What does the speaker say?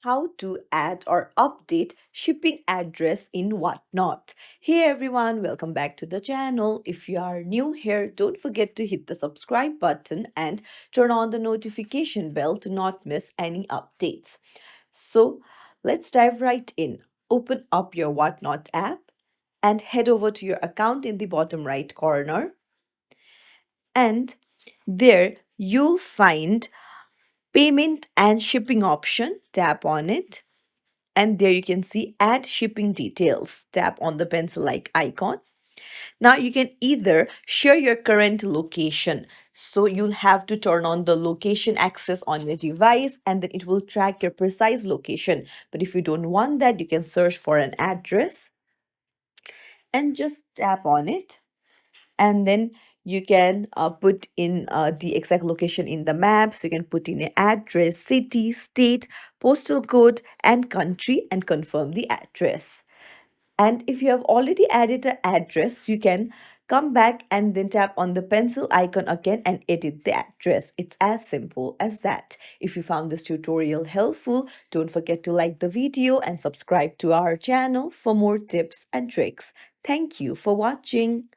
how to add or update shipping address in Whatnot. Hey everyone, welcome back to the channel. If you are new here, don't forget to hit the subscribe button and turn on the notification bell to not miss any updates. So let's dive right in. Open up your Whatnot app and head over to your account in the bottom right corner. And there you'll find payment and shipping option. Tap on it. And there you can see add shipping details. Tap on the pencil like icon. Now you can either share your current location. So you'll have to turn on the location access on your device and then it will track your precise location. But if you don't want that, you can search for an address and just tap on it. And then you can put in the exact location in the map. So you can put in your address, city, state, postal code, and country and confirm the address. And if you have already added an address, you can come back and then tap on the pencil icon again and edit the address. It's as simple as that. If you found this tutorial helpful, don't forget to like the video and subscribe to our channel for more tips and tricks. Thank you for watching.